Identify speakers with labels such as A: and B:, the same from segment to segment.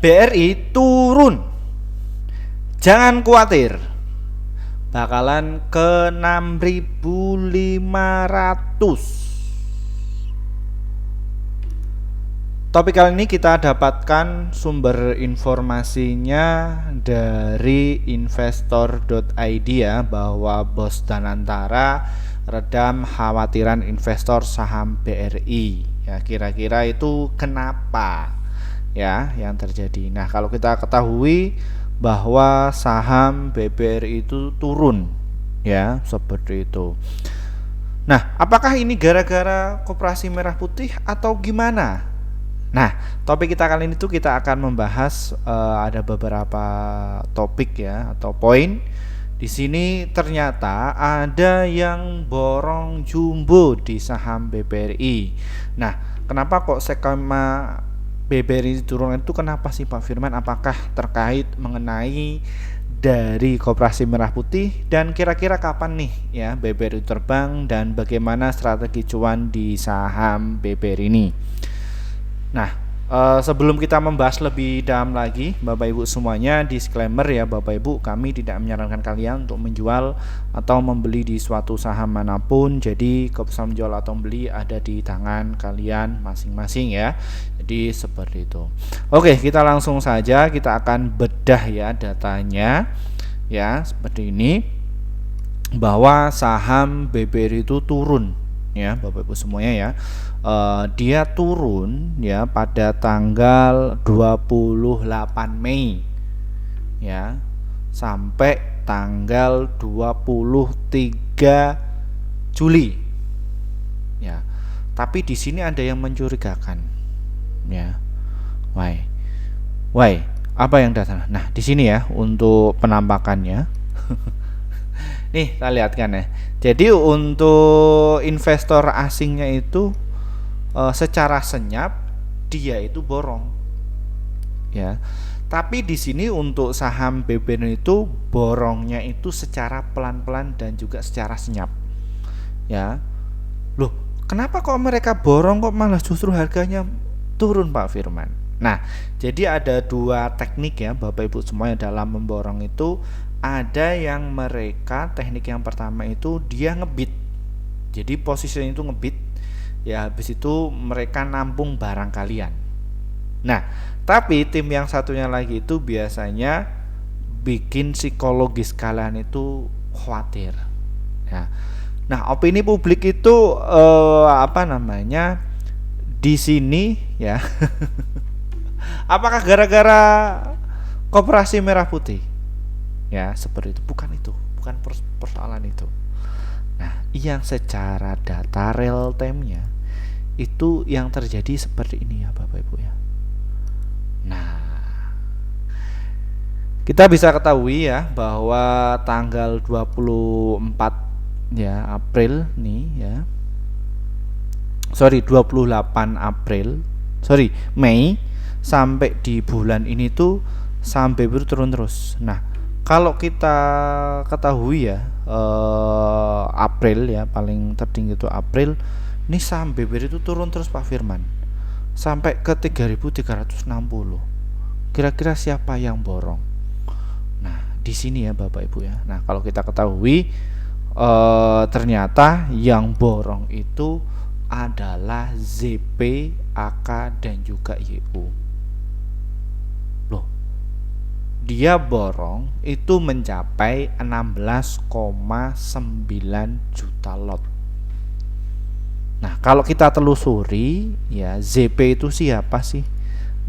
A: BRI turun. Jangan khawatir. Bakalan ke 6.500. Topik kali ini kita dapatkan sumber informasinya dari investor.id ya, bahwa Bos Danantara redam khawatiran investor saham BRI. Ya, kira-kira itu kenapa ya yang terjadi. Nah, kalau kita ketahui bahwa saham BBRI itu turun ya, seperti itu. Nah, apakah ini gara-gara Koperasi Merah Putih atau gimana? Nah, topik kita kali ini tuh kita akan membahas ada beberapa topik ya atau poin. Di sini ternyata ada yang borong jumbo di saham BBRI. Nah, kenapa kok skema BBRI turun itu kenapa sih Pak Firman? Apakah terkait mengenai dari Koperasi Merah Putih, dan kira-kira kapan nih ya BBRI terbang, dan bagaimana strategi cuan di saham BBRI ini? Nah, sebelum kita membahas lebih dalam lagi, Bapak Ibu semuanya, disclaimer ya Bapak Ibu, kami tidak menyarankan kalian untuk menjual atau membeli di suatu saham manapun. Jadi keputusan menjual atau membeli ada di tangan kalian masing-masing ya. Jadi seperti itu. Oke, kita langsung saja, kita akan bedah ya datanya ya, seperti ini, bahwa saham BBRI itu turun ya Bapak Ibu semuanya ya. Dia turun ya pada tanggal 28 Mei ya sampai tanggal 23 Juli ya. Tapi di sini ada yang mencurigakan ya. Why? Apa yang datang? Nah, di sini ya untuk penampakannya. Nih, kita lihat kan ya. Jadi untuk investor asingnya itu secara senyap dia itu borong ya. Tapi di sini untuk saham BBRI itu borongnya itu secara pelan-pelan dan juga secara senyap ya. Loh, kenapa kok mereka borong kok malah justru harganya turun Pak Firman? Nah, jadi ada dua teknik ya Bapak Ibu semuanya dalam memborong itu. Ada yang mereka teknik yang pertama itu dia ngebit. Jadi posisinya itu ngebit ya, habis itu mereka nampung barang kalian. Nah, tapi tim yang satunya lagi itu biasanya bikin psikologis kalian itu khawatir ya. Nah, opini publik itu di sini ya. Apakah gara-gara Koperasi Merah Putih? Ya, seperti itu. Bukan persoalan itu. Nah, yang secara data real time-nya itu yang terjadi seperti ini ya Bapak Ibu ya. Nah, kita bisa ketahui ya bahwa tanggal 24 ya April nih ya. 28 April, Mei sampai di bulan ini tuh sampai turun terus. Nah, kalau kita ketahui ya April ya, paling tertinggi itu April. Ini saham BBRI itu turun terus Pak Firman sampai ke 3.360. Kira-kira siapa yang borong? Nah, di sini ya Bapak Ibu ya. Nah, kalau kita ketahui ternyata yang borong itu adalah ZP, AK dan juga YU. Loh, dia borong itu mencapai 16,9 juta lot. Nah, kalau kita telusuri ya, ZP itu siapa sih?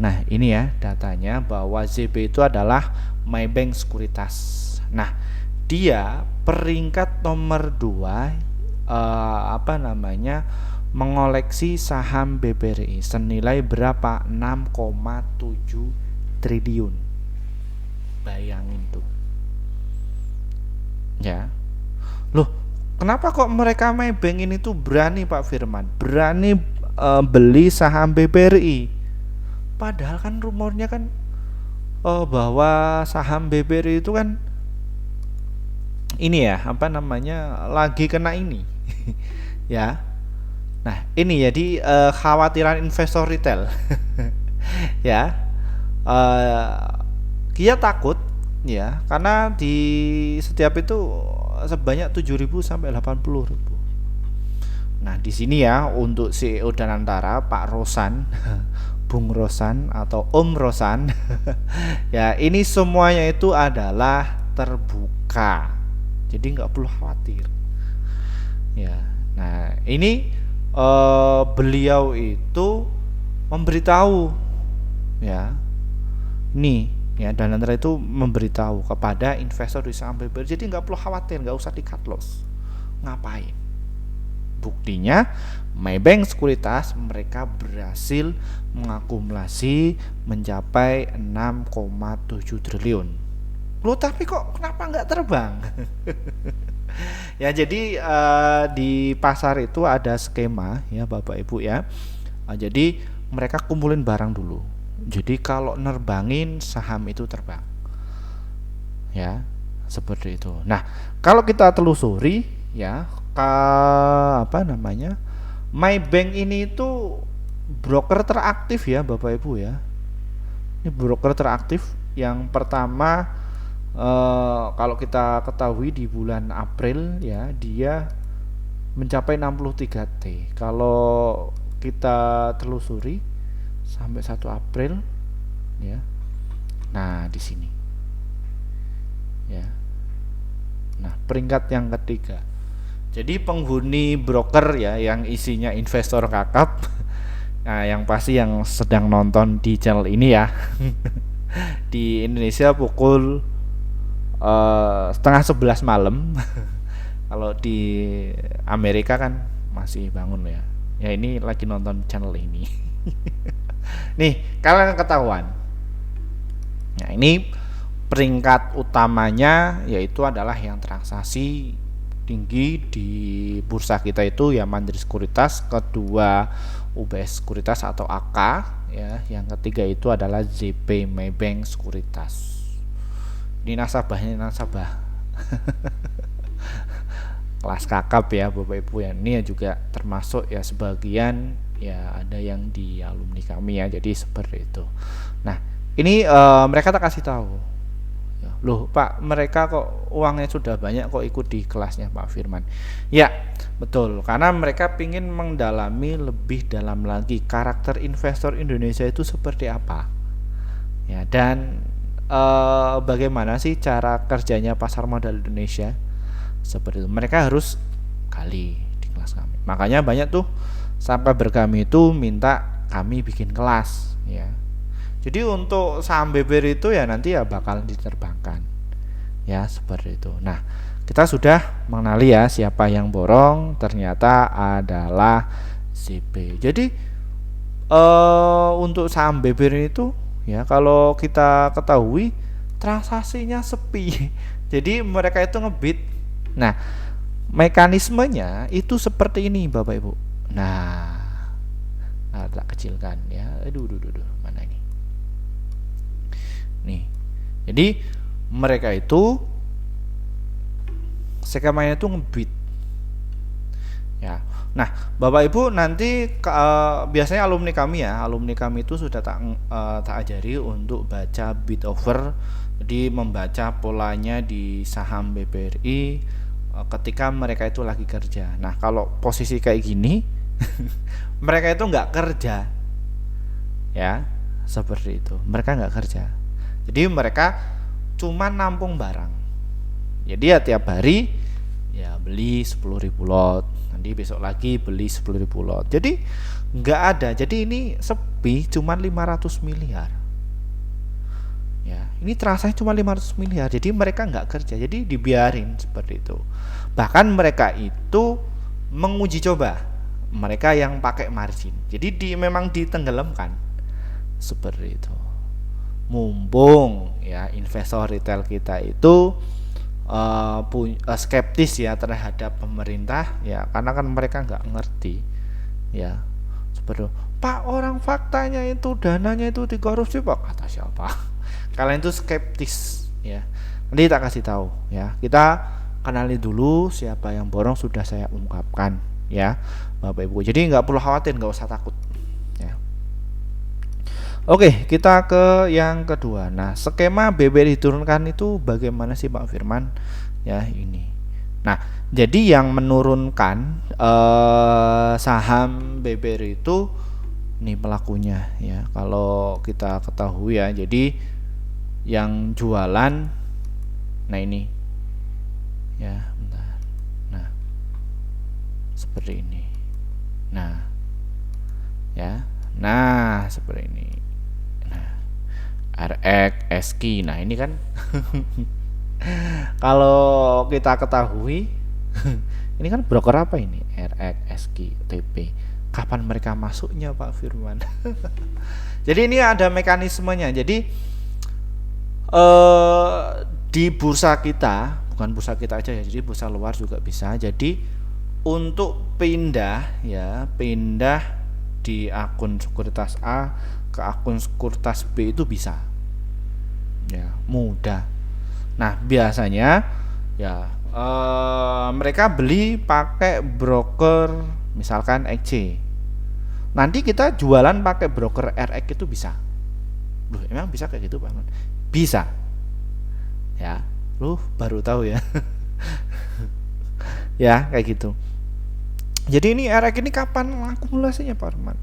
A: Nah, ini ya datanya bahwa ZP itu adalah Maybank Sekuritas. Nah, dia peringkat nomor 2 mengoleksi saham BBRI senilai berapa? 6,7 triliun. Bayangin tuh. Ya. Loh, kenapa kok mereka Maybank ini tuh berani Pak Firman? Berani beli saham BBRI. Padahal kan rumornya kan bahwa saham BBRI itu kan ini ya, lagi kena ini. Ya. Nah, ini jadi khawatiran investor retail. Ya. eh, Kia takut ya, karena di setiap itu sebanyak 7.000 sampai 80.000. Nah, di sini ya untuk CEO Danantara Pak Rosan, Bung Rosan atau Om Rosan, ya ini semuanya itu adalah terbuka. Jadi nggak perlu khawatir. Ya, nah ini beliau itu memberitahu ya, nih ya Danantara itu memberitahu kepada investor di saham BBRI, jadi nggak perlu khawatir, nggak usah di cut loss. Ngapain? Buktinya Maybank Sekuritas mereka berhasil mengakumulasi mencapai 6,7 triliun. Loh tapi kok kenapa nggak terbang? Ya jadi di pasar itu ada skema ya Bapak Ibu ya. Jadi mereka kumpulin barang dulu. Jadi kalau nerbangin saham itu terbang. Ya, seperti itu. Nah, kalau kita telusuri ya apa namanya? Maybank ini itu broker teraktif ya Bapak Ibu ya. Ini broker teraktif yang pertama kalau kita ketahui di bulan April ya dia mencapai 63T. Kalau kita telusuri sampai 1 April ya. Nah, di sini. Ya. Nah, peringkat yang ketiga. Jadi penghuni broker ya yang isinya investor kakap. Nah, yang pasti yang sedang nonton di channel ini ya. Di Indonesia pukul 10:30 malam. Kalau di Amerika kan masih bangun ya. Ya ini lagi nonton channel ini. Nih, kalian ketahuan. Nah, ini peringkat utamanya yaitu adalah yang transaksi tinggi di bursa kita itu ya Mandiri Sekuritas, kedua UBS Sekuritas atau AK ya, yang ketiga itu adalah ZP Maybank Sekuritas. Ini nasabahnya nasabah kelas kakap ya Bapak Ibu ya. Ini juga termasuk ya sebagian ya ada yang di alumni kami ya. Jadi seperti itu. Nah, ini mereka tak kasih tahu. Loh Pak, mereka kok uangnya sudah banyak kok ikut di kelasnya Pak Firman. Ya betul, karena mereka ingin mendalami lebih dalam lagi karakter investor Indonesia itu seperti apa ya, dan bagaimana sih cara kerjanya pasar modal Indonesia seperti itu. Mereka harus kali di kelas kami, makanya banyak tuh subscriber kami itu minta kami bikin kelas ya. Jadi untuk saham BBRI itu ya nanti ya bakal diterbangkan ya seperti itu. Nah, kita sudah mengenali ya siapa yang borong, ternyata adalah ZP. Jadi untuk saham BBRI itu ya kalau kita ketahui transaksinya sepi. Jadi mereka itu ngebit. Nah, mekanismenya itu seperti ini Bapak Ibu. Nah tak kecilkan ya. Aduh, mana ini? Nih. Jadi mereka itu skemanya itu ngebit. Ya. Nah, Bapak Ibu nanti biasanya alumni kami itu sudah tak ajari untuk baca bid over, jadi membaca polanya di saham BBRI ketika mereka itu lagi kerja. Nah, kalau posisi kayak gini mereka itu nggak kerja ya, seperti itu. Mereka nggak kerja, jadi mereka cuma nampung barang. Jadi ya tiap hari ya beli 10.000 lot, nanti besok lagi beli 10.000 lot. Jadi nggak ada. Jadi ini sepi, cuma 500 miliar. Ya, ini transaksi cuma 500 miliar. Jadi mereka nggak kerja. Jadi dibiarin seperti itu. Bahkan mereka itu menguji coba. Mereka yang pakai margin. Jadi memang ditenggelamkan. Seperti itu. Mumpung ya investor retail kita itu skeptis ya terhadap pemerintah ya, karena kan mereka nggak ngerti ya, seperti itu. Pak, orang faktanya itu dananya itu dikorupsi Pak, kata siapa? Kalian itu skeptis ya, nanti tak kasih tahu ya. Kita kenali dulu siapa yang borong, sudah saya ungkapkan ya Bapak Ibu. Jadi nggak perlu khawatir, nggak usah takut ya. Oke, kita ke yang kedua. Nah, skema BBRI diturunkan itu bagaimana sih Pak Firman? Ya, ini. Nah, jadi yang menurunkan saham BBRI itu nih pelakunya ya. Kalau kita ketahui ya, jadi yang jualan, nah ini ya, bentar. Nah, seperti ini. Nah, ya. Nah, seperti ini. RX, SKI. Nah, ini kan kalau kita ketahui ini kan broker apa ini? RX, SKI, TP. Kapan mereka masuknya Pak Firman? Jadi ini ada mekanismenya. Jadi di bursa kita, bukan bursa kita aja ya, jadi bursa luar juga bisa. Jadi untuk pindah ya, pindah di akun sekuritas A ke akun sekuritas B itu bisa ya, mudah. Nah, biasanya ya mereka beli pakai broker misalkan XC, nanti kita jualan pakai broker RX itu bisa. Loh, emang bisa kayak gitu Pak? Bisa ya, lu baru tahu ya. Ya kayak gitu. Jadi ini RX ini kapan akumulasinya Pak Arman?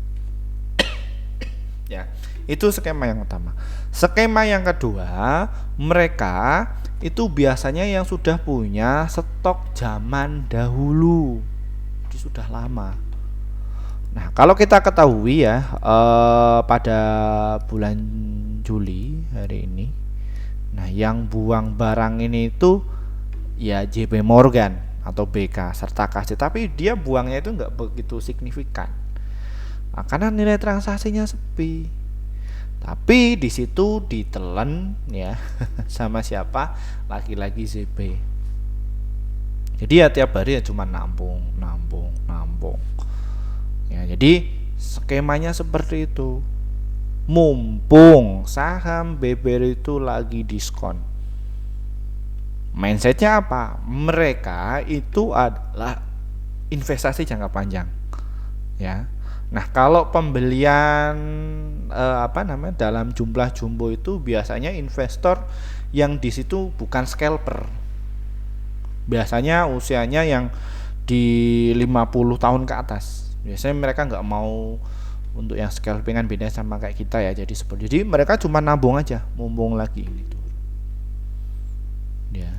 A: Ya, itu skema yang utama. Skema yang kedua, mereka itu biasanya yang sudah punya stok zaman dahulu, jadi sudah lama. Nah, kalau kita ketahui ya, pada bulan Juli hari ini, nah yang buang barang ini itu ya JP Morgan atau BK serta KC, tapi dia buangnya itu nggak begitu signifikan. Nah, karena nilai transaksinya sepi. Tapi di situ ditelan ya sama siapa? Lagi-lagi ZP. Jadi ya tiap hari ya cuma nampung. Ya, jadi skemanya seperti itu. Mumpung saham BBRI itu lagi diskon. Mindsetnya apa? Mereka itu adalah investasi jangka panjang. Ya. Nah, kalau pembelian dalam jumlah jumbo itu biasanya investor yang di situ bukan scalper. Biasanya usianya yang di 50 tahun ke atas. Biasanya mereka nggak mau untuk yang scalpingan, beda sama kayak kita ya. Jadi mereka cuma nabung aja, mumpung lagi ini turun. Ya.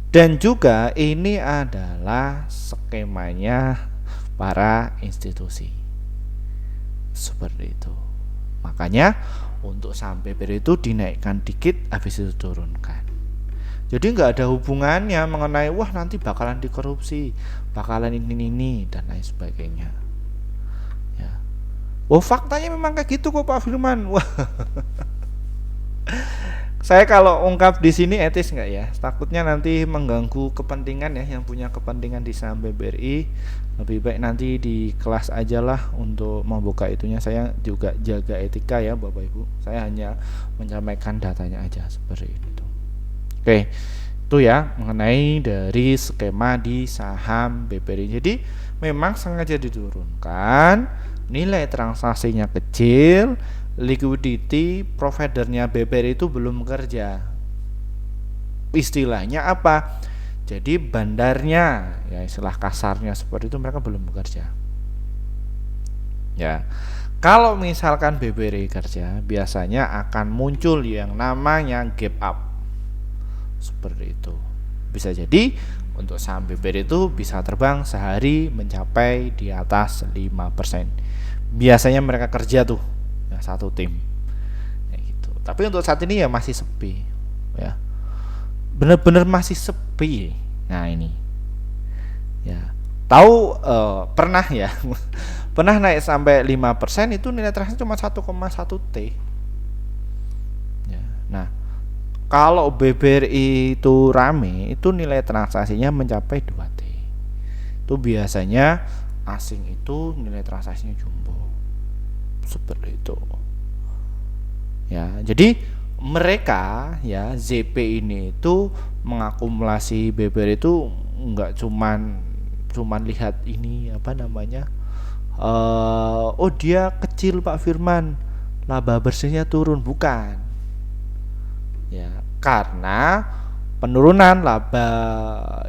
A: Dan juga ini adalah skemanya para institusi. Seperti itu. Makanya untuk saham BBRI itu dinaikkan dikit, habis itu turunkan. Jadi nggak ada hubungannya mengenai wah nanti bakalan dikorupsi, bakalan ini dan lain sebagainya. Ya. Oh, faktanya memang kayak gitu kok Pak Firman. Wah. Saya kalau ungkap di sini etis nggak ya? Takutnya nanti mengganggu kepentingan ya, yang punya kepentingan di saham BBRI. Lebih baik nanti di kelas aja lah untuk membuka itunya. Saya juga jaga etika ya Bapak Ibu. Saya hanya menyampaikan datanya aja seperti itu. Oke, itu ya mengenai dari skema di saham BBRI. Jadi memang sengaja diturunkan, nilai transaksinya kecil, liquidity providernya BBRI itu belum bekerja. Istilahnya apa? Jadi bandarnya, ya istilah kasarnya seperti itu, mereka belum bekerja. Ya, kalau misalkan BBRI kerja, biasanya akan muncul yang namanya gap up. Seperti itu. Bisa jadi untuk saham BBRI itu bisa terbang sehari mencapai di atas 5%. Biasanya mereka kerja tuh ya, satu tim gitu. Tapi untuk saat ini ya masih sepi ya, bener-bener masih sepi. Nah ini ya, tahu pernah ya pernah naik sampai 5%, itu nilai transaksi cuma 1,1 T ya. Nah kalau BBRI itu rame, itu nilai transaksinya mencapai 2 T. Itu biasanya asing itu nilai transaksinya jumbo. Seperti itu. Ya, jadi mereka ya ZP ini itu mengakumulasi BBRI itu enggak cuman lihat ini apa namanya? Oh dia kecil Pak Firman, laba bersihnya turun, bukan. Ya, karena penurunan laba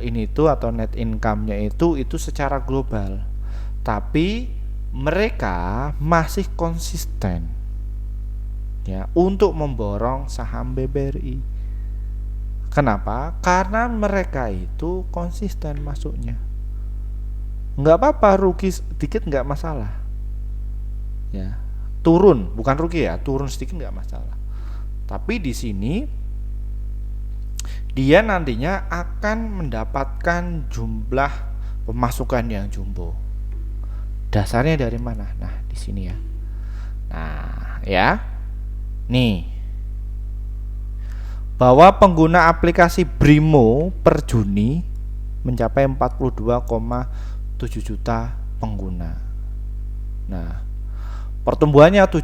A: ini tuh atau net income-nya itu secara global. Tapi mereka masih konsisten ya untuk memborong saham BBRI. Kenapa? Karena mereka itu konsisten masuknya. Nggak apa-apa, rugi sedikit nggak masalah. Ya, turun, bukan rugi ya, turun sedikit nggak masalah. Tapi di sini dia nantinya akan mendapatkan jumlah pemasukan yang jumbo. Dasarnya dari mana? Nah, di sini ya. Nah, ya. Nih. Bahwa pengguna aplikasi Brimo per Juni mencapai 42,7 juta pengguna. Nah, pertumbuhannya 7,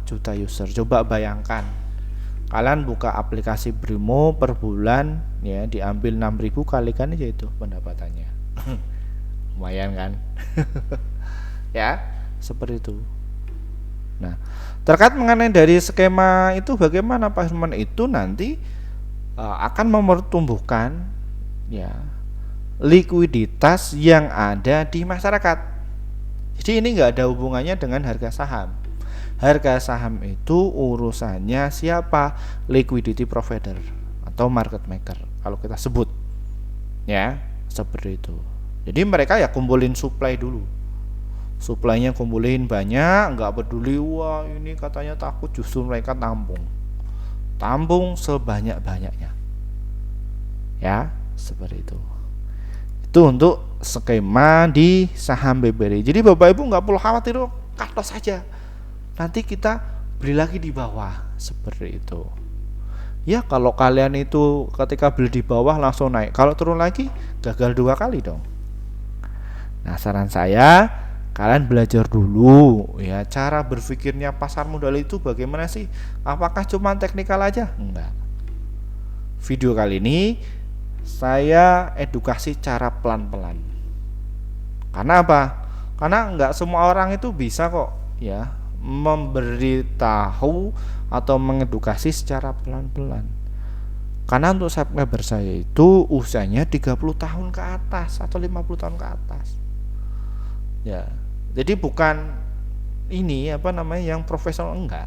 A: juta user. Coba bayangkan. Kalian buka aplikasi Brimo per bulan ya, diambil 6.000 kalikan aja itu pendapatannya. Lumayan kan? Ya, seperti itu. Nah, terkait mengenai dari skema itu bagaimana Pak Firman, itu nanti akan mempertumbuhkan ya likuiditas yang ada di masyarakat. Jadi ini nggak ada hubungannya dengan harga saham. Harga saham itu urusannya siapa? Liquidity provider atau market maker kalau kita sebut. Ya, seperti itu. Jadi mereka ya kumpulin supply dulu. Supply-nya kumpulin banyak, nggak peduli wah ini katanya takut, justru mereka tampung sebanyak-banyaknya. Ya, seperti itu. Itu untuk skema di saham BBRI. Jadi Bapak Ibu nggak perlu khawatir, cut loss saja. Nanti kita beli lagi di bawah, seperti itu. Ya, kalau kalian itu ketika beli di bawah langsung naik, kalau turun lagi gagal 2 kali dong. Nah, saran saya kalian belajar dulu ya cara berpikirnya pasar modal itu bagaimana sih? Apakah cuma teknikal aja? Enggak. Video kali ini saya edukasi cara pelan-pelan. Karena apa? Karena enggak semua orang itu bisa kok ya memberitahu atau mengedukasi secara pelan-pelan. Karena untuk subscriber saya itu usianya 30 tahun ke atas atau 50 tahun ke atas. Ya. Jadi bukan ini yang profesional, enggak.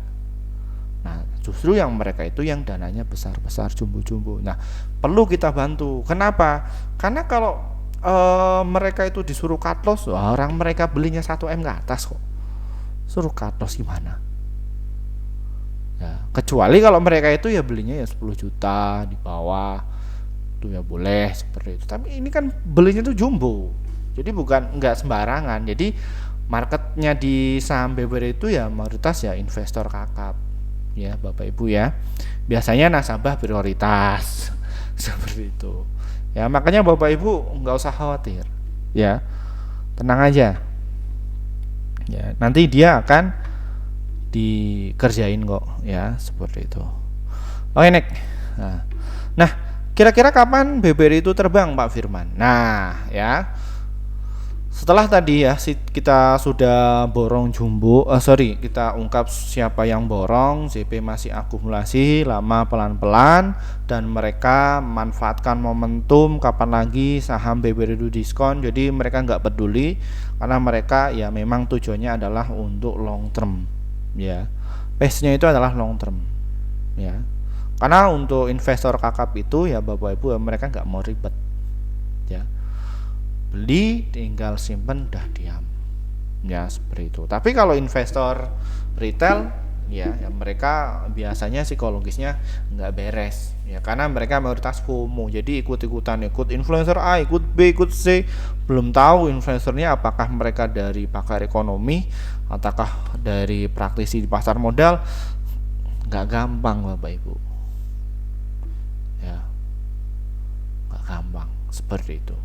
A: Nah, justru yang mereka itu yang dananya besar-besar, jumbo-jumbo. Nah, perlu kita bantu. Kenapa? Karena kalau mereka itu disuruh cut loss, orang mereka belinya 1M ke atas kok. Suruh cut loss gimana? Ya, kecuali kalau mereka itu ya belinya ya 10 juta di bawah. Itu ya boleh seperti itu. Tapi ini kan belinya tuh jumbo. Jadi bukan enggak sembarangan. Jadi marketnya di saham BBRI itu ya mayoritas ya investor kakap ya Bapak Ibu ya, biasanya nasabah prioritas seperti itu ya. Makanya Bapak Ibu nggak usah khawatir ya, tenang aja ya, nanti dia akan dikerjain kok ya, seperti itu. Oke, next. Nah, kira-kira kapan BBRI itu terbang Pak Firman? Nah ya, setelah tadi ya kita sudah borong jumbo, kita ungkap siapa yang borong, JP masih akumulasi lama pelan-pelan, dan mereka manfaatkan momentum kapan lagi saham BBRI itu diskon. Jadi mereka nggak peduli karena mereka ya memang tujuannya adalah untuk long term ya, pace-nya itu adalah long term ya. Karena untuk investor kakap itu ya Bapak Ibu ya, mereka nggak mau ribet ya, beli tinggal simpen dah diam ya, seperti itu. Tapi kalau investor retail ya mereka biasanya psikologisnya nggak beres ya, karena mereka mayoritas FOMO, jadi ikut-ikutan, ikut influencer A, ikut B, ikut C, belum tahu influencernya apakah mereka dari pakar ekonomi ataukah dari praktisi di pasar modal. Nggak gampang Bapak Ibu ya, nggak gampang seperti itu.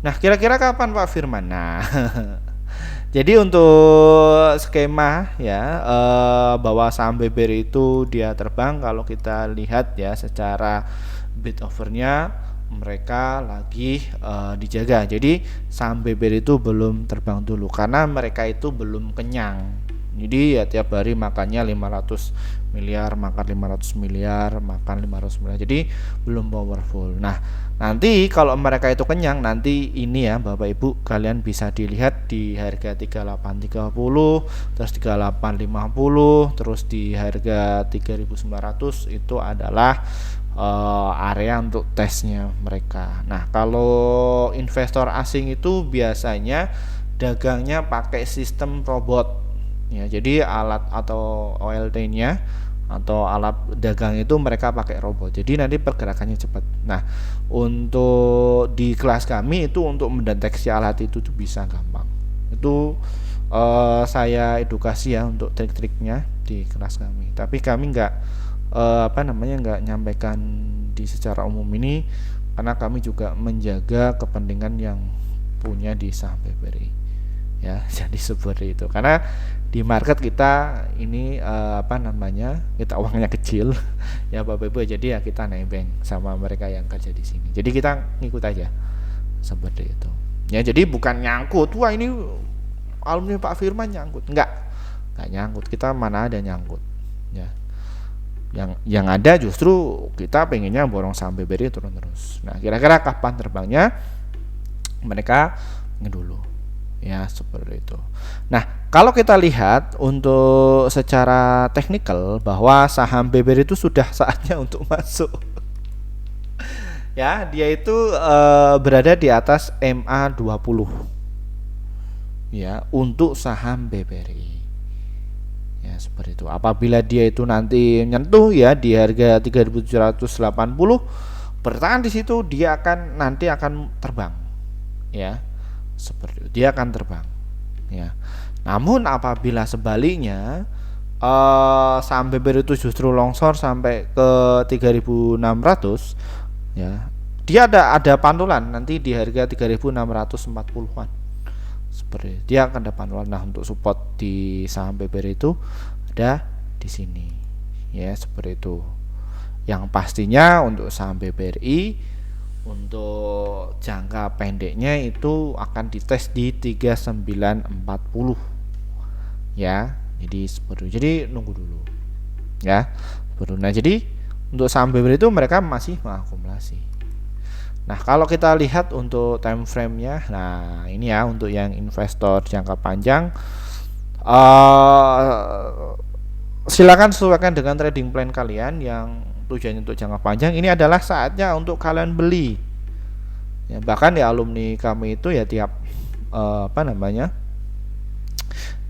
A: Nah, kira-kira kapan Pak Firman? Nah, jadi untuk skema ya bahwa saham BBRI itu dia terbang, kalau kita lihat ya secara bid overnya mereka lagi dijaga. Jadi saham BBRI itu belum terbang dulu karena mereka itu belum kenyang Jadi ya tiap hari makannya 500 miliar, makan 500 miliar, makan 500 miliar. Jadi belum powerful. Nah, nanti kalau mereka itu kenyang, nanti ini ya Bapak Ibu, kalian bisa dilihat di harga 3830, terus 3850, terus di harga 3900 itu adalah area untuk tesnya mereka. Nah, kalau investor asing itu biasanya dagangnya pakai sistem robot. Ya, jadi alat atau OLT-nya atau alat dagang itu mereka pakai robot. Jadi nanti pergerakannya cepat. Nah, untuk di kelas kami itu untuk mendeteksi alat itu tuh bisa gampang. Itu saya edukasi ya untuk trik-triknya di kelas kami. Tapi kami nggak nggak nyampaikan di secara umum ini karena kami juga menjaga kepentingan yang punya di saham BBRI. Ya, jadi seperti itu. Karena di market kita ini kita uangnya kecil ya Bapak Ibu, jadi ya kita nebeng sama mereka yang kerja di sini. Jadi kita ngikut aja seperti itu. Ya, jadi bukan nyangkut. Wah, ini alumni Pak Firman nyangkut. Enggak nyangkut. Kita mana ada nyangkut. Ya. Yang ada justru kita pengennya borong saham BBRI turun terus. Nah, kira-kira kapan terbangnya? Mereka dulu. Ya, seperti itu. Nah, kalau kita lihat untuk secara teknikal bahwa saham BBRI itu sudah saatnya untuk masuk. Ya, dia itu berada di atas MA20. Ya, untuk saham BBRI. Ya, seperti itu. Apabila dia itu nanti nyentuh ya di harga 3780, bertahan di situ, dia nanti akan terbang. Ya. Seperti itu, dia akan terbang ya. Namun apabila sebaliknya saham BBRI itu justru longsor sampai ke 3600 ya, dia ada pantulan nanti di harga 3640-an. Seperti itu, dia akan ada pantulan. Nah, untuk support di saham BBRI itu ada di sini ya, seperti itu. Yang pastinya untuk saham BBRI untuk jangka pendeknya itu akan dites di 3940 ya. Jadi seperti itu. Jadi nunggu dulu ya. Nah, jadi untuk saham BBRI itu mereka masih mengakumulasi. Nah, kalau kita lihat untuk time frame-nya, nah ini ya untuk yang investor jangka panjang, silakan sesuaikan dengan trading plan kalian yang tujuannya untuk jangka panjang. Ini adalah saatnya untuk kalian beli ya. Bahkan ya alumni kami itu ya tiap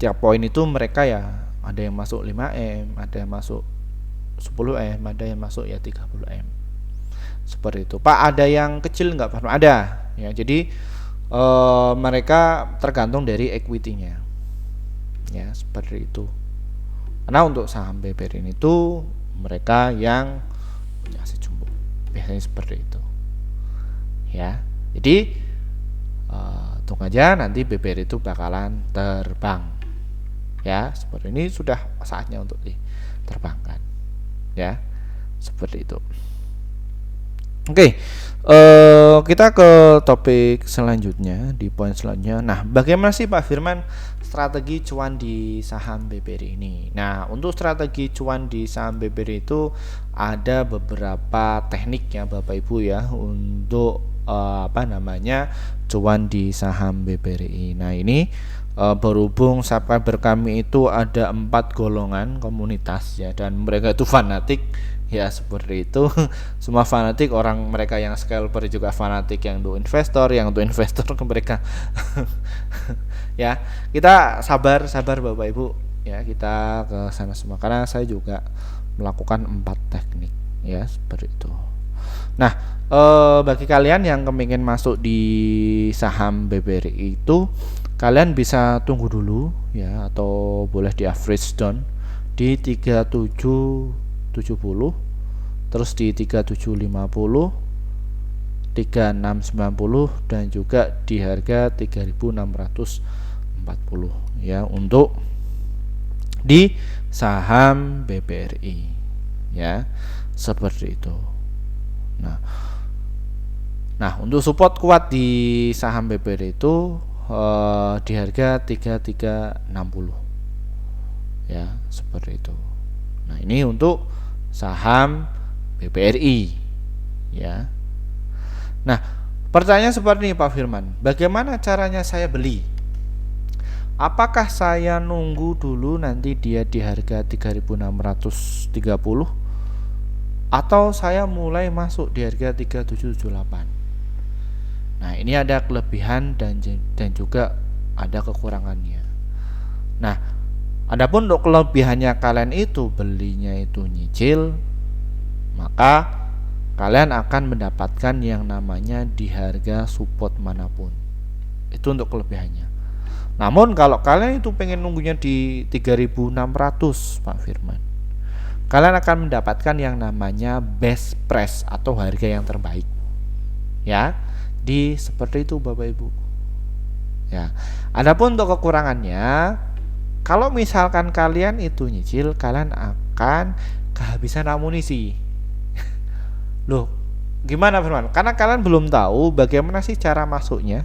A: tiap poin itu mereka ya ada yang masuk 5M, ada yang masuk 10M, ada yang masuk ya 30M. Seperti itu. Pak, ada yang kecil nggak Pak? Ada ya. Jadi mereka tergantung dari equity-nya ya, seperti itu. Karena untuk saham BBRI itu mereka yang punya aset jumbo, biasanya seperti itu ya. Jadi tunggu aja, nanti BBRI itu bakalan terbang ya. Seperti ini sudah saatnya untuk diterbangkan ya, seperti itu. Oke, kita ke topik selanjutnya, di poin selanjutnya. Nah, bagaimana sih Pak Firman strategi cuan di saham BBRI ini? Nah, untuk strategi cuan di saham BBRI itu ada beberapa teknik ya Bapak Ibu ya untuk cuan di saham BBRI. Nah, ini berhubung subscriber kami itu ada 4 golongan komunitas ya, dan mereka itu fanatik ya, seperti itu. Semua fanatik, orang mereka yang scalper juga fanatik, yang untuk investor ke mereka ya. Kita sabar Bapak Ibu ya, kita ke sana semua karena saya juga melakukan 4 teknik ya, seperti itu. Nah, bagi kalian yang kepingin masuk di saham BBRI itu, kalian bisa tunggu dulu ya, atau boleh di average down di 3770, terus di 3750, 3690, dan juga di harga 3640 ya untuk di saham BBRI ya, seperti itu. Nah, untuk support kuat di saham BBRI itu di harga 3360 Ya, seperti itu. Nah, ini untuk saham BBRI, ya. Nah, pertanyaan seperti ini Pak Firman, bagaimana caranya saya beli? Apakah saya nunggu dulu nanti dia di harga 3.630 atau saya mulai masuk di harga 3.778? Nah, ini ada kelebihan dan juga ada kekurangannya. Nah, adapun untuk kelebihannya, kalian itu belinya itu nyicil, maka kalian akan mendapatkan yang namanya di harga support manapun. Itu untuk kelebihannya. Namun kalau kalian itu pengen nunggunya di 3.600 Pak Firman, kalian akan mendapatkan yang namanya best price atau harga yang terbaik. Ya, di seperti itu Bapak Ibu. Ya. Adapun untuk kekurangannya, kalau misalkan kalian itu nyicil, kalian akan kehabisan amunisi. Loh, gimana Firman? Karena kalian belum tahu bagaimana sih cara masuknya.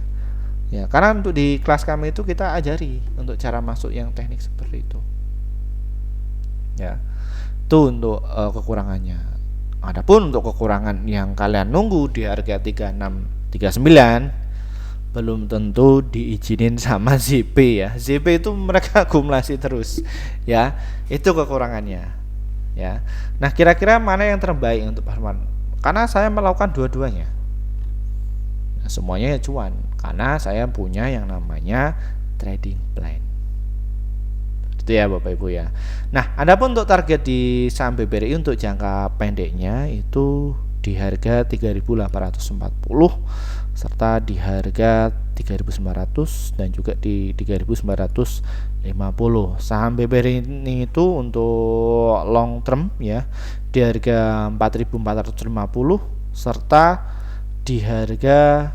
A: Ya, karena untuk di kelas kami itu kita ajari untuk cara masuk yang teknik seperti itu. Ya. Itu untuk kekurangannya. Adapun untuk kekurangan yang kalian nunggu di harga 3639, belum tentu diizinin sama ZP ya. ZP itu mereka akumulasi terus, ya. Itu kekurangannya, ya. Nah, kira-kira mana yang terbaik untuk Pak Firman? Karena saya melakukan dua-duanya. Nah, semuanya ya cuan, karena saya punya yang namanya trading plan. Itu ya Bapak Ibu ya. Nah, adapun untuk target di saham BBRI untuk jangka pendeknya itu di harga 3.840 serta di harga 3.900 dan juga di 3.950. Saham BBRI ini itu untuk long term ya di harga 4.450 serta di harga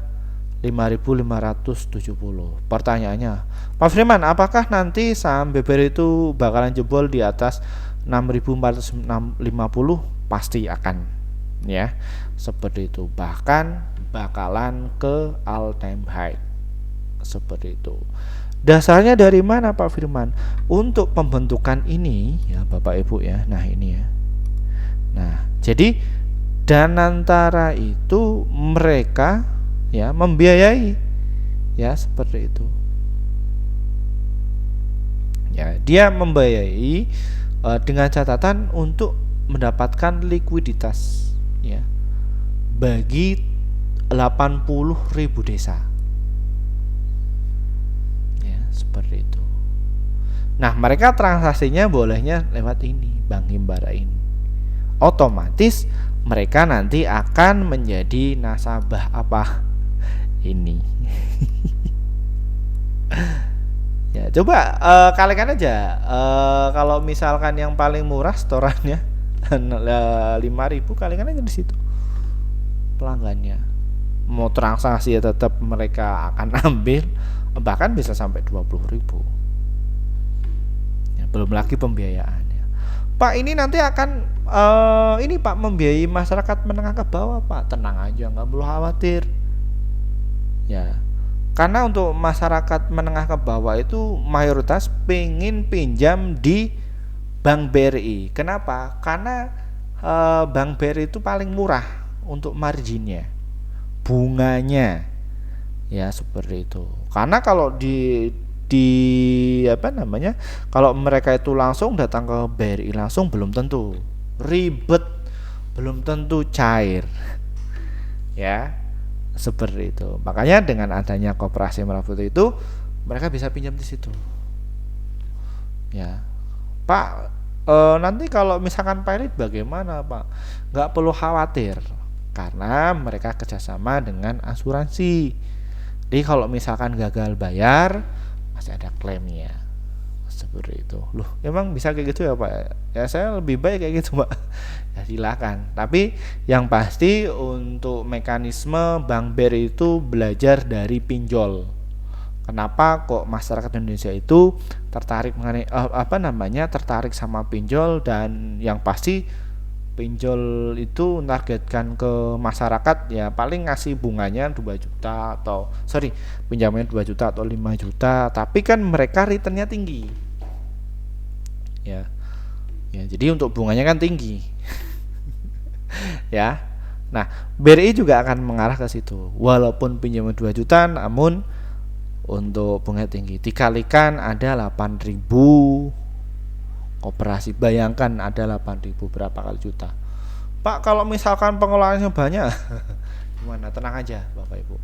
A: 5.570. Pertanyaannya, Pak Firman, apakah nanti saham BBRI itu bakalan jebol di atas 6.450? Pasti akan, ya. Seperti itu. Bahkan bakalan ke all time high. Seperti itu. Dasarnya dari mana Pak Firman? Untuk pembentukan ini ya Bapak Ibu ya. Nah, ini ya. Nah, jadi Danantara itu mereka ya membiayai ya seperti itu. Ya, dia membiayai dengan catatan untuk mendapatkan likuiditas ya bagi 80.000 desa. Ya, seperti itu. Nah, mereka transaksinya bolehnya lewat ini, Bank Himbara ini. Otomatis mereka nanti akan menjadi nasabah apa? Ini. Ya, coba kalikan aja. Kalau misalkan yang paling murah setorannya 5.000, kalikan aja di situ pelanggannya. Mau transaksi ya tetap mereka akan ambil, bahkan bisa sampai 20.000. Ya, belum lagi pembiayaannya. Pak, ini nanti akan ini Pak membiayai masyarakat menengah ke bawah Pak. Tenang aja, nggak perlu khawatir. Ya, karena untuk masyarakat menengah ke bawah itu mayoritas pengen pinjam di Bank BRI. Kenapa? Karena Bank BRI itu paling murah untuk marginnya, bunganya, ya seperti itu. Karena kalau di apa namanya, kalau mereka itu langsung datang ke BRI langsung belum tentu, ribet, belum tentu cair, ya. Seperti itu. Makanya dengan adanya Koperasi Merah Putih itu mereka bisa pinjam di situ. Ya, Pak, nanti kalau misalkan pilot bagaimana Pak? Nggak perlu khawatir karena mereka kerjasama dengan asuransi. Jadi kalau misalkan gagal bayar masih ada klaimnya. Seperti itu. Loh, emang bisa kayak gitu ya Pak? Ya saya lebih baik kayak gitu Pak. Ya silakan. Tapi yang pasti untuk mekanisme Bank BRI itu belajar dari pinjol. Kenapa kok masyarakat Indonesia itu tertarik mengenai tertarik sama pinjol, dan yang pasti pinjol itu targetkan ke masyarakat ya paling ngasih bunganya 2 juta atau pinjamannya 2 juta atau 5 juta, tapi kan mereka returnnya tinggi. ya. Ya, jadi untuk bunganya kan tinggi. Ya. Nah, BRI juga akan mengarah ke situ. Walaupun pinjaman 2 juta namun untuk bunga tinggi. Dikalikan ada 8.000 koperasi. Bayangkan ada 8.000 berapa kali juta. Pak, kalau misalkan pengelolaannya banyak gimana? Tenang aja Bapak Ibu.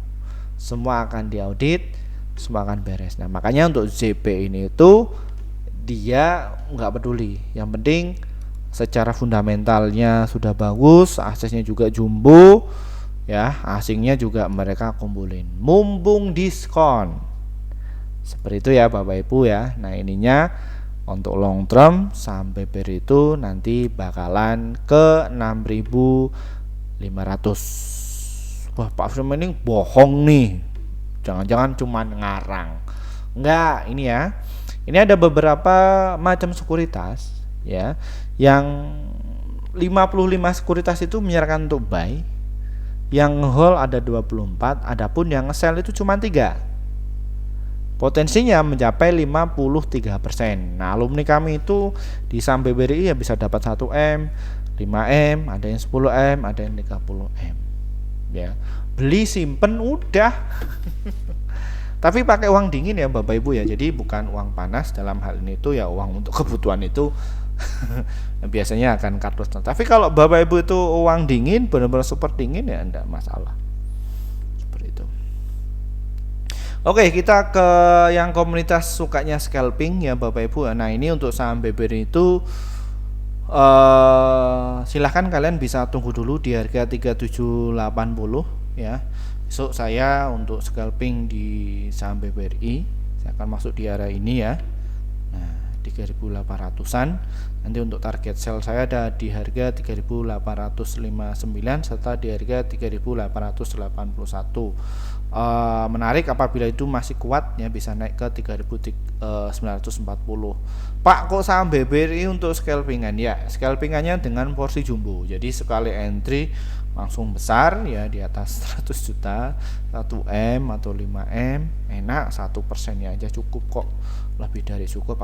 A: Semua akan diaudit, semua akan beres. Nah, makanya untuk ZP ini itu dia nggak peduli. Yang penting secara fundamentalnya sudah bagus, aksesnya juga jumbo, ya, asingnya juga mereka kumpulin. Mumpung diskon. Seperti itu ya Bapak Ibu ya. Nah, ininya untuk long term sampai BRI itu nanti bakalan ke 6.500. Wah, Pak Firman ini bohong nih. Jangan-jangan cuma ngarang. Enggak, ini ya. Ini ada beberapa macam sekuritas ya, yang 55 sekuritas itu menyerahkan untuk buy, yang hold ada 24, adapun yang sell itu cuma 3. Potensinya mencapai 53%. Nah, alumni kami itu di saham BRI ya bisa dapat 1M, 5M, ada yang 10M, ada yang 30M. Ya. Beli simpen udah. Tapi pakai uang dingin ya Bapak Ibu ya. Jadi bukan uang panas, dalam hal ini tuh ya uang untuk kebutuhan itu biasanya akan kardus. Tapi kalau Bapak Ibu itu uang dingin, benar-benar super dingin ya enggak masalah. Seperti itu. Oke, kita ke yang komunitas sukanya scalping ya Bapak Ibu. Nah, ini untuk saham BBRI itu silahkan kalian bisa tunggu dulu di harga 3780 ya. Besok saya untuk scalping di saham BBRI saya akan masuk di area ini ya. Nah, 3.800-an. Nanti untuk target sell saya ada di harga 3.859 serta di harga 3.881. Menarik apabila itu masih kuat ya, bisa naik ke 3.940. Pak, kok saham BBRI untuk scalpingan? Ya, scalpingannya dengan porsi jumbo. Jadi sekali entry langsung besar ya, di atas 100 juta, 1M atau 5M, enak, 1%-nya aja cukup kok, lebih dari cukup.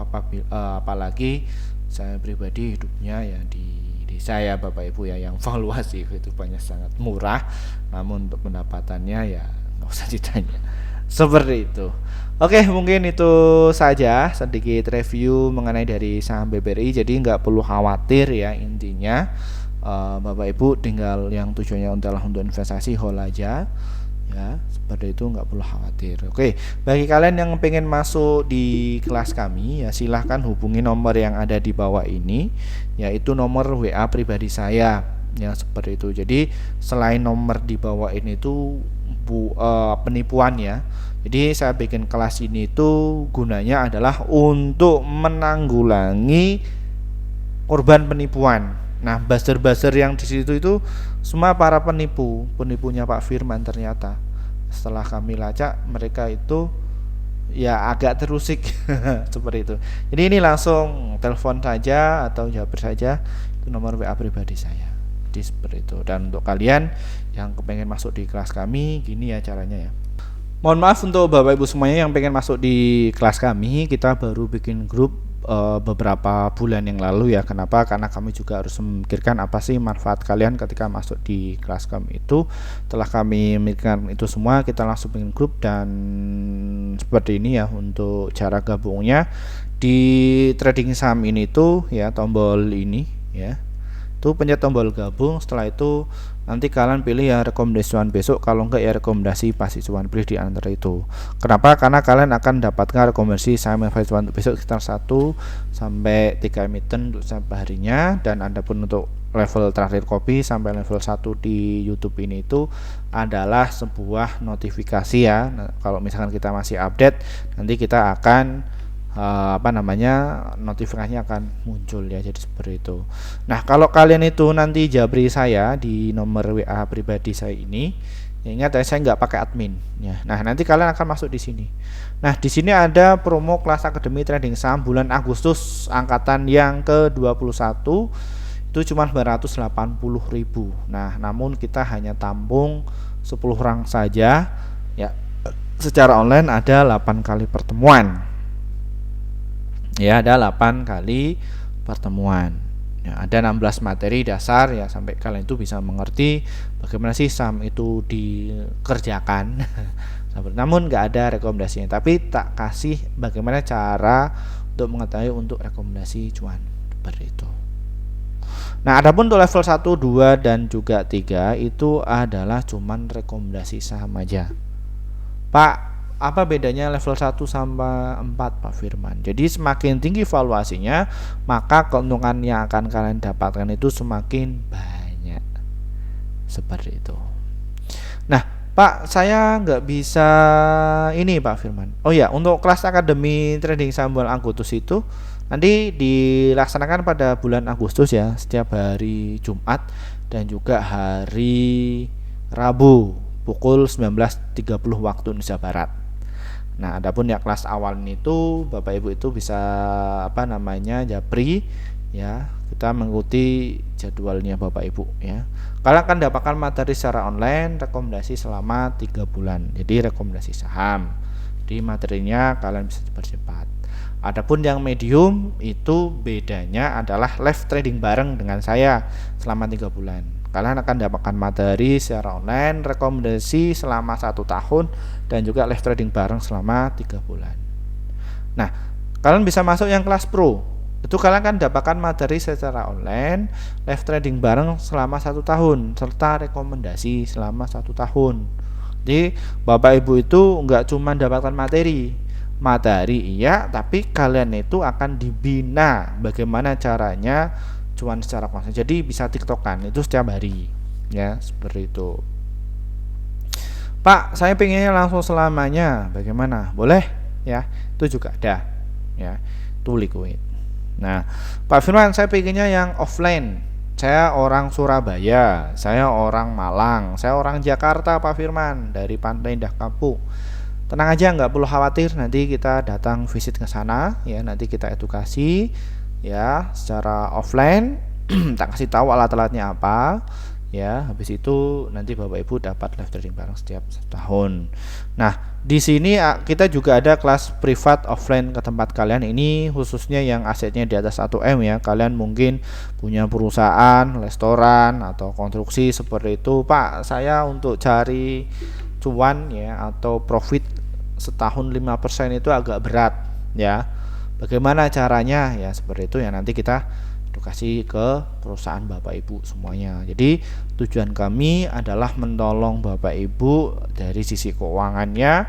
A: Apalagi saya pribadi hidupnya ya di desa ya Bapak Ibu ya, yang valuasi kehidupannya sangat murah, namun untuk pendapatannya ya nggak usah ditanya. Seperti itu. Oke, mungkin itu saja sedikit review mengenai dari saham BBRI. Jadi nggak perlu khawatir ya, intinya Bapak Ibu tinggal yang tujuannya adalah untuk investasi, hold aja ya, seperti itu, nggak perlu khawatir. Oke, bagi kalian yang pengen masuk di kelas kami ya, silahkan hubungi nomor yang ada di bawah ini, yaitu nomor WA pribadi saya ya, seperti itu. Jadi selain nomor di bawah ini itu penipuan ya, jadi saya bikin kelas ini itu gunanya adalah untuk menanggulangi korban penipuan. Nah, buzzer-buzzer yang di situ itu semua para penipunya Pak Firman. Ternyata setelah kami lacak, mereka itu ya agak terusik seperti itu. Jadi ini langsung telepon saja atau jawab saja, itu nomor WA pribadi saya. Jadi seperti itu. Dan untuk kalian yang kepengen masuk di kelas kami, gini ya caranya ya. Mohon maaf untuk Bapak Ibu semuanya yang pengen masuk di kelas kami, kita baru bikin grup beberapa bulan yang lalu ya. Kenapa? Karena kami juga harus memikirkan apa sih manfaat kalian ketika masuk di kelas kami itu. Setelah kami memikirkan itu semua, kita langsung bikin grup. Dan seperti ini ya untuk cara gabungnya. Di trading saham ini tuh ya, tombol ini ya, itu pencet tombol gabung. Setelah itu nanti kalian pilih ya rekomendasi cuan besok, kalau enggak ya rekomendasi pasti cuan, pilih di antara itu. Kenapa? Karena kalian akan dapatkan rekomendasi saham yang cuan untuk besok sekitar 1 sampai 3 emiten untuk setiap harinya. Dan adapun untuk level terakhir kopi sampai level 1 di YouTube ini itu adalah sebuah notifikasi ya. Nah, kalau misalkan kita masih update, nanti kita akan notifikasinya akan muncul ya. Jadi seperti itu. Nah, kalau kalian itu nanti jabri saya di nomor WA pribadi saya ini, ya ingat ya, saya nggak pakai admin ya. Nah, nanti kalian akan masuk di sini. Nah, di sini ada promo kelas akademi trading saham bulan Agustus angkatan yang ke-21 itu cuma 980.000. Nah, namun kita hanya tampung 10 orang saja ya. Secara online ada 8 kali pertemuan. Ya, ada 8 kali pertemuan. Ya, ada 16 materi dasar ya, sampai kalian itu bisa mengerti bagaimana sih saham itu dikerjakan. Namun nggak ada rekomendasinya, tapi tak kasih bagaimana cara untuk mengetahui untuk rekomendasi cuan seperti itu. Nah, adapun untuk level 1, 2 dan juga 3 itu adalah cuman rekomendasi saham aja. Pak, apa bedanya level 1 sama 4, Pak Firman? Jadi semakin tinggi valuasinya, maka keuntungan yang akan kalian dapatkan itu semakin banyak. Seperti itu. Nah, Pak, saya nggak bisa ini, Pak Firman. Oh ya, untuk kelas Akademi Trading Saham bulan Agustus itu nanti dilaksanakan pada bulan Agustus ya, setiap hari Jumat dan juga hari Rabu pukul 19.30 waktu Indonesia Barat. Nah, adapun ya kelas awal itu Bapak Ibu itu bisa japri ya, kita mengikuti jadwalnya Bapak Ibu ya. Kalian akan dapatkan materi secara online rekomendasi selama 3 bulan. Jadi rekomendasi saham. Di materinya kalian bisa dipercepat. Adapun yang medium itu bedanya adalah live trading bareng dengan saya selama 3 bulan. Kalian akan dapatkan materi secara online, rekomendasi selama 1 tahun, dan juga live trading bareng selama 3 bulan. Nah, kalian bisa masuk yang kelas pro. Itu kalian akan dapatkan materi secara online, live trading bareng selama 1 tahun, serta rekomendasi selama 1 tahun. Jadi Bapak Ibu itu nggak cuma dapatkan materi iya, tapi kalian itu akan dibina bagaimana caranya cuan secara konsisten. Jadi bisa tiktokan itu setiap hari ya, seperti itu. Pak, saya pengennya langsung selamanya, bagaimana? Boleh ya, itu juga ada ya, itu liquid. Nah, Pak Firman, saya pengennya yang offline. Saya orang Surabaya, saya orang Malang, saya orang Jakarta, Pak Firman, dari Pantai Indah Kapuk. Tenang aja, nggak perlu khawatir, nanti kita datang visit ke sana ya, nanti kita edukasi ya secara offline. Tak kasih tahu alat-alatnya apa ya, habis itu nanti Bapak Ibu dapat live trading bareng setiap tahun. Nah, di sini kita juga ada kelas privat offline ke tempat kalian, ini khususnya yang asetnya di atas 1M ya. Kalian mungkin punya perusahaan, restoran atau konstruksi seperti itu. Pak, saya untuk cari cuan ya atau profit setahun 5% itu agak berat ya. Bagaimana caranya ya, seperti itu ya, nanti kita edukasi ke perusahaan Bapak Ibu semuanya. Jadi tujuan kami adalah menolong Bapak Ibu dari sisi keuangannya.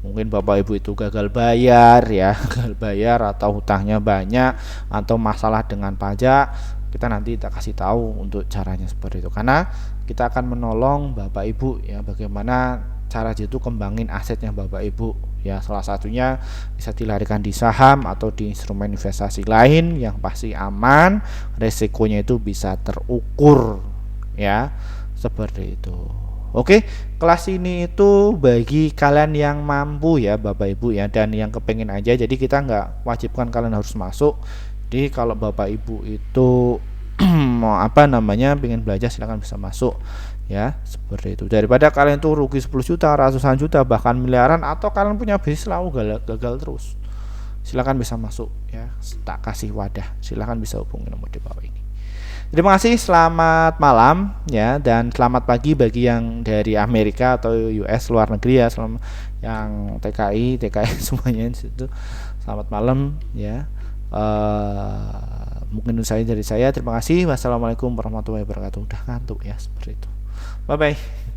A: Mungkin Bapak Ibu itu gagal bayar ya, gagal bayar atau hutangnya banyak atau masalah dengan pajak, kita nanti kita kasih tahu untuk caranya seperti itu. Karena kita akan menolong Bapak Ibu ya, bagaimana cara itu kembangin asetnya Bapak Ibu ya. Salah satunya bisa dilarikan di saham atau di instrumen investasi lain yang pasti aman, resikonya itu bisa terukur ya, seperti itu. Oke, kelas ini itu bagi kalian yang mampu ya Bapak Ibu ya, dan yang kepengen aja. Jadi kita nggak wajibkan kalian harus masuk. Jadi kalau Bapak Ibu itu mau pengen belajar, silahkan bisa masuk ya, seperti itu. Daripada kalian tuh rugi 10 juta, ratusan juta, bahkan miliaran, atau kalian punya bisnis lalu gagal terus, silahkan bisa masuk ya, tak kasih wadah, silahkan bisa hubungi nomor di bawah ini. Terima kasih, selamat malam ya, dan selamat pagi bagi yang dari Amerika atau US, luar negeri ya, selamat yang TKI semuanya itu, selamat malam ya. Mungkin usai dari saya, terima kasih, wassalamualaikum warahmatullahi wabarakatuh. Udah ngantuk ya, seperti itu. Bye bye.